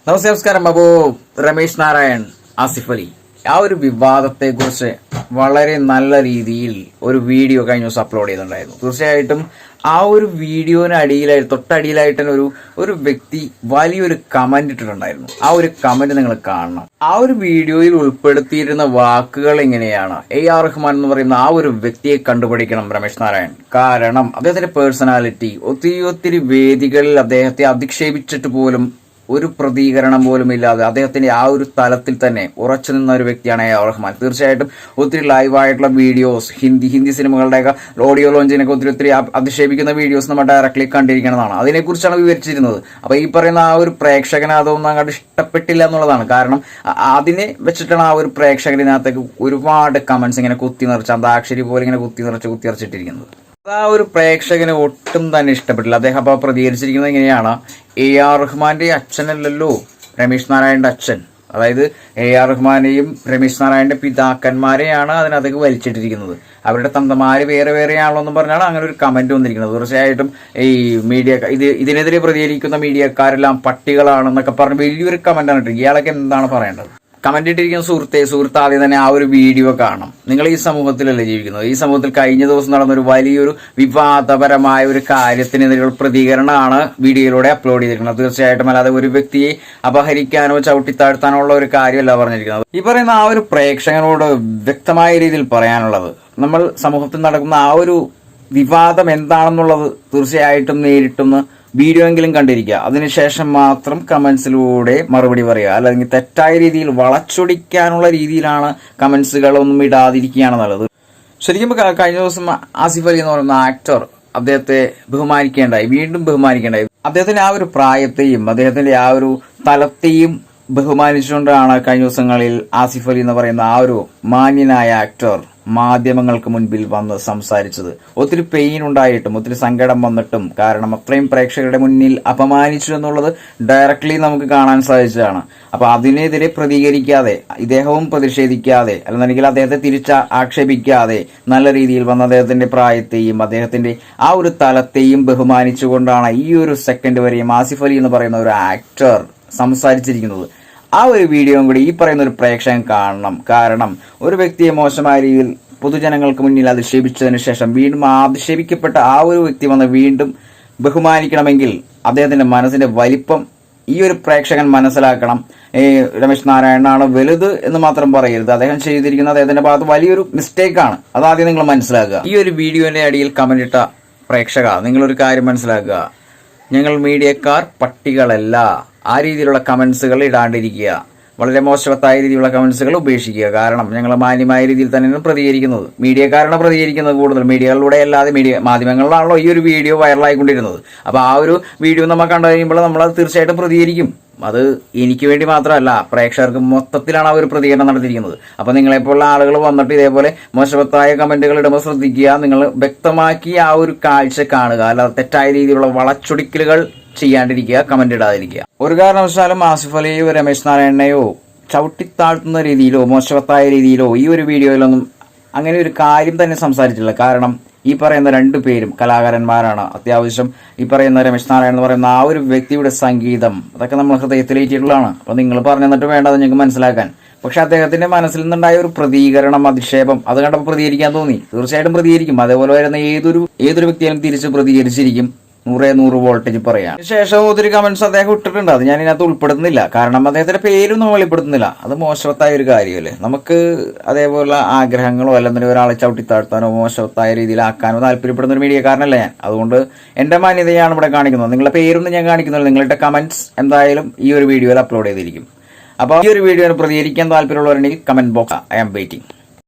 നമസ്കാരം. അപ്പോ രമേശ് നാരായൺ, ആസിഫ് അലി ആ ഒരു വിവാദത്തെ കുറിച്ച് വളരെ നല്ല രീതിയിൽ ഒരു വീഡിയോ കഴിഞ്ഞ ദിവസം അപ്ലോഡ് ചെയ്തിട്ടുണ്ടായിരുന്നു. തീർച്ചയായിട്ടും ആ ഒരു വീഡിയോന് അടിയിലായിട്ട് തൊട്ടടിയിലായിട്ട് ഒരു വ്യക്തി വലിയൊരു കമന്റ് ഇട്ടിട്ടുണ്ടായിരുന്നു. ആ ഒരു കമന്റ് നിങ്ങൾ കാണണം. ആ ഒരു വീഡിയോയിൽ ഉൾപ്പെടുത്തിയിരുന്ന വാക്കുകൾ എങ്ങനെയാണ്? AR റഹ്മാൻ എന്ന് പറയുന്ന ആ ഒരു വ്യക്തിയെ കണ്ടുപിടിക്കണം രമേശ് നാരായൺ. കാരണം അദ്ദേഹത്തിന്റെ പേഴ്സണാലിറ്റി ഒത്തിരി വേദികളിൽ അദ്ദേഹത്തെ അധിക്ഷേപിച്ചിട്ട് പോലും ഒരു പ്രതികരണം പോലും ഇല്ലാതെ അദ്ദേഹത്തിന്റെ ആ ഒരു തലത്തിൽ തന്നെ ഉറച്ചു നിന്ന ഒരു വ്യക്തിയാണ് AR റഹ്മാൻ. തീർച്ചയായിട്ടും ഒത്തിരി ലൈവായിട്ടുള്ള വീഡിയോസ്, ഹിന്ദി സിനിമകളുടെയൊക്കെ ഓഡിയോ ലോഞ്ചിനൊക്കെ ഒത്തിരി അധിക്ഷേപിക്കുന്ന വീഡിയോസ് നമ്മൾ ഡയറക്ട്ലി കണ്ടിരിക്കുന്നതാണ്. അതിനെക്കുറിച്ചാണ് വിവരിച്ചിരുന്നത്. അപ്പൊ ഈ പറയുന്ന ആ ഒരു പ്രേക്ഷകന് അതൊന്നും അങ്ങോട്ട് ഇഷ്ടപ്പെട്ടില്ല എന്നുള്ളതാണ്. കാരണം അതിനെ വെച്ചിട്ടാണ് ആ ഒരു പ്രേക്ഷകനകത്തേക്ക് ഒരുപാട് കമന്റ്സ് ഇങ്ങനെ കുത്തി നിറച്ച്, അന്താക്ഷരി പോലെ ഇങ്ങനെ കുത്തി നിറച്ചിട്ടിരിക്കുന്നത്. ആ ഒരു പ്രേക്ഷകന് ഒട്ടും തന്നെ ഇഷ്ടപ്പെട്ടില്ല. അദ്ദേഹം അപ്പോൾ പ്രതികരിച്ചിരിക്കുന്നത് എങ്ങനെയാണ്? AR റഹ്മാന്റെ അച്ഛനല്ലല്ലോ രമേശ് നാരായണന്റെ അച്ഛൻ. അതായത് AR റഹ്മാനെയും രമേശ് നാരായണന്റെ പിതാക്കന്മാരെയാണ് അതിനകത്തേക്ക് വലിച്ചിട്ടിരിക്കുന്നത്. അവരുടെ തന്തമാര് വേറെയാണല്ലോ എന്നും പറഞ്ഞാണ് അങ്ങനെ ഒരു കമന്റ് വന്നിരിക്കുന്നത്. തീർച്ചയായിട്ടും ഈ ഇതിനെതിരെ പ്രതികരിക്കുന്ന മീഡിയക്കാരെല്ലാം പട്ടികളാണെന്നൊക്കെ പറഞ്ഞ് വലിയൊരു കമന്റാണ് ഇട്ടിരിക്കുന്നത്. ഇയാളൊക്കെ എന്താണ് പറയേണ്ടത്? കമന്റ് ഇട്ടിരിക്കുന്ന സുഹൃത്ത് ആദ്യം തന്നെ ആ ഒരു വീഡിയോ കാണണം. നിങ്ങൾ ഈ സമൂഹത്തിലല്ലേ ജീവിക്കുന്നത്? ഈ സമൂഹത്തിൽ കഴിഞ്ഞ ദിവസം നടന്നൊരു വലിയൊരു വിവാദപരമായ ഒരു കാര്യത്തിനെതിരെയുള്ള പ്രതികരണമാണ് വീഡിയോയിലൂടെ അപ്ലോഡ് ചെയ്തിരിക്കുന്നത്. തീർച്ചയായിട്ടും അല്ലാതെ ഒരു വ്യക്തിയെ അപഹരിക്കാനോ ചവിട്ടിത്താഴ്ത്താനോ ഉള്ള ഒരു കാര്യമല്ല പറഞ്ഞിരിക്കുന്നത്. ഈ പറയുന്ന ആ ഒരു പ്രേക്ഷകനോട് വ്യക്തമായ രീതിയിൽ പറയാനുള്ളത്, നമ്മൾ സമൂഹത്തിൽ നടക്കുന്ന ആ ഒരു വിവാദം എന്താണെന്നുള്ളത് തീർച്ചയായിട്ടും നേരിട്ടൊന്ന് വീഡിയോ എങ്കിലും കണ്ടിരിക്കുക. അതിനുശേഷം മാത്രം കമന്റ്സിലൂടെ മറുപടി പറയുക. അല്ലെങ്കിൽ തെറ്റായ രീതിയിൽ വളച്ചൊടിക്കാനുള്ള രീതിയിലാണ് കമന്റ്സുകളൊന്നും ഇടാതിരിക്കുകയാണ് നല്ലത്. ശരിക്കും കഴിഞ്ഞ ദിവസം ആസിഫ് അലി എന്ന് പറയുന്ന ആക്ടർ അദ്ദേഹത്തെ വീണ്ടും ബഹുമാനിക്കേണ്ടായി. അദ്ദേഹത്തിന്റെ ആ ഒരു പ്രായത്തെയും അദ്ദേഹത്തിന്റെ ആ ഒരു തലത്തെയും ബഹുമാനിച്ചുകൊണ്ടാണ് കഴിഞ്ഞ ദിവസങ്ങളിൽ ആസിഫ് അലി എന്ന് പറയുന്ന ആ ഒരു മാന്യനായ ആക്ടർ മാധ്യമങ്ങൾക്ക് മുൻപിൽ വന്ന് സംസാരിച്ചത്. ഒത്തിരി പെയിൻ ഉണ്ടായിട്ടും ഒത്തിരി സങ്കടം വന്നിട്ടും, കാരണം അത്രയും പ്രേക്ഷകരുടെ മുന്നിൽ അപമാനിച്ചു എന്നുള്ളത് ഡയറക്ട്ലി നമുക്ക് കാണാൻ സാധിച്ചതാണ്. അപ്പൊ അതിനെതിരെ പ്രതികരിക്കാതെ, ഇദ്ദേഹവും പ്രതിഷേധിക്കാതെ, അല്ലെന്നുണ്ടെങ്കിൽ അദ്ദേഹത്തെ ആക്ഷേപിക്കാതെ നല്ല രീതിയിൽ വന്ന അദ്ദേഹത്തിന്റെ പ്രായത്തെയും അദ്ദേഹത്തിന്റെ ആ ഒരു തലത്തെയും ബഹുമാനിച്ചുകൊണ്ടാണ് ഈ ഒരു സെക്കൻഡ് വരെയും ആസിഫ് അലി എന്ന് പറയുന്ന ഒരു ആക്ടർ സംസാരിച്ചിരിക്കുന്നത്. ആ ഒരു വീഡിയോയും കൂടി ഈ പറയുന്ന ഒരു പ്രേക്ഷകൻ കാണണം. കാരണം ഒരു വ്യക്തിയെ മോശമായ രീതിയിൽ പൊതുജനങ്ങൾക്ക് മുന്നിൽ അധിക്ഷേപിച്ചതിന് ശേഷം വീണ്ടും അധിക്ഷേപിക്കപ്പെട്ട ആ ഒരു വ്യക്തി വന്ന് വീണ്ടും ബഹുമാനിക്കണമെങ്കിൽ അദ്ദേഹത്തിന്റെ മനസ്സിന്റെ വലിപ്പം ഈ ഒരു പ്രേക്ഷകൻ മനസ്സിലാക്കണം. രമേശ് നാരായണനാണ് വലുത് എന്ന് മാത്രം പറയരുത്. അദ്ദേഹം ചെയ്തിരിക്കുന്ന അദ്ദേഹത്തിന്റെ ഭാഗത്ത് വലിയൊരു മിസ്റ്റേക്കാണ്. അതാദ്യം നിങ്ങൾ മനസ്സിലാക്കുക. ഈ ഒരു വീഡിയോന്റെ അടിയിൽ കമന്റ് ഇട്ട പ്രേക്ഷക, നിങ്ങളൊരു കാര്യം മനസ്സിലാക്കുക. ഞങ്ങൾ മീഡിയക്കാർ പട്ടികളല്ല. ആ രീതിയിലുള്ള കമന്റ്സുകൾ ഇടാണ്ടിരിക്കുക. വളരെ മോശവത്തായ രീതിയിലുള്ള കമന്റ്സുകൾ ഉപേക്ഷിക്കുക. കാരണം ഞങ്ങൾ മാന്യമായ രീതിയിൽ തന്നെയാണ് പ്രതികരിക്കുന്നത്. മീഡിയക്കാരാണ് പ്രതികരിക്കുന്നത് കൂടുതൽ. മീഡിയകളിലൂടെ അല്ലാതെ മാധ്യമങ്ങളിലാണല്ലോ ഈ ഒരു വീഡിയോ വൈറലായിക്കൊണ്ടിരുന്നത്. അപ്പോൾ ആ ഒരു വീഡിയോ നമ്മൾ കണ്ടു കഴിയുമ്പോൾ നമ്മളത് തീർച്ചയായിട്ടും പ്രതികരിക്കും. അത് എനിക്ക് വേണ്ടി മാത്രമല്ല, പ്രേക്ഷകർക്ക് മൊത്തത്തിലാണ് ആ ഒരു പ്രതികരണം നടത്തിയിരിക്കുന്നത്. അപ്പൊ നിങ്ങളെപ്പോലുള്ള ആളുകൾ വന്നിട്ട് ഇതേപോലെ മോശവത്തായ കമന്റുകൾ ഇടുമ്പോൾ ശ്രദ്ധിക്കുക. നിങ്ങൾ വ്യക്തമാക്കി ആ ഒരു കാഴ്ച കാണുക. അല്ലാതെ തെറ്റായ രീതിയിലുള്ള വളച്ചൊടിക്കലുകൾ ചെയ്യാണ്ടിരിക്കുക, കമന്റ് ഇടാതിരിക്കുക. ഒരു കാരണവശാലും ആസിഫ് അലിയോ രമേശ് നാരായണനെയോ ചവിട്ടിത്താഴ്ത്തുന്ന രീതിയിലോ മോശവത്തായ രീതിയിലോ ഈ ഒരു വീഡിയോയിലൊന്നും അങ്ങനെ ഒരു കാര്യം തന്നെ സംസാരിച്ചില്ല. കാരണം ഈ പറയുന്ന രണ്ടു പേരും കലാകാരന്മാരാണ്. അത്യാവശ്യം ഈ പറയുന്ന രമേശ് നാരായണൻ എന്ന് പറയുന്ന ആ ഒരു വ്യക്തിയുടെ സംഗീതം അതൊക്കെ നമ്മൾ ഹൃദയത്തിലേറ്റിട്ടുള്ളതാണ്. അപ്പൊ നിങ്ങൾ പറഞ്ഞു തന്നിട്ട് വേണ്ടത് നിങ്ങൾക്ക് മനസ്സിലാക്കാൻ. പക്ഷെ അദ്ദേഹത്തിന്റെ മനസ്സിൽ നിന്നുണ്ടായ ഒരു പ്രതികരണം, അധിക്ഷേപം, അത് കണ്ടപ്പോൾ പ്രതികരിക്കാൻ തോന്നി. തീർച്ചയായിട്ടും പ്രതികരിക്കും. അതേപോലെ വരുന്ന ഏതൊരു വ്യക്തിയാലും തിരിച്ച് പ്രതികരിച്ചിരിക്കും. 100 വോൾട്ടേജ് പറയാം. ശേഷം ഒത്തിരി കമന്റ്സ് അദ്ദേഹം ഇട്ടിട്ടുണ്ട്. അത് ഞാൻ ഇതിനകത്ത് ഉൾപ്പെടുത്തുന്നില്ല. കാരണം അദ്ദേഹത്തിന്റെ പേരും നമ്മൾ വെളിപ്പെടുത്തുന്നില്ല. അത് മോശവത്തായ ഒരു കാര്യമല്ലേ. നമുക്ക് അതേപോലെ ആഗ്രഹങ്ങളോ അല്ലെന്നുണ്ടെങ്കിൽ ഒരാളെ ചവിട്ടിത്താഴ്ത്താനോ മോശവത്തായ രീതിയിലാക്കാനോ താല്പര്യപ്പെടുന്ന ഒരു മീഡിയക്കാരനല്ല ഞാൻ. അതുകൊണ്ട് എന്റെ മാന്യതയാണ് ഇവിടെ കാണിക്കുന്നത്. നിങ്ങളുടെ പേരൊന്നും ഞാൻ കാണിക്കുന്നില്ല. നിങ്ങളുടെ കമന്റ്സ് എന്തായാലും ഈ ഒരു വീഡിയോയിൽ അപ്ലോഡ് ചെയ്തിരിക്കും. അപ്പോൾ ഈ ഒരു വീഡിയോയിൽ പ്രതികരിക്കാൻ താല്പര്യമുള്ളവരുണ്ടെങ്കിൽ comment box I am waiting.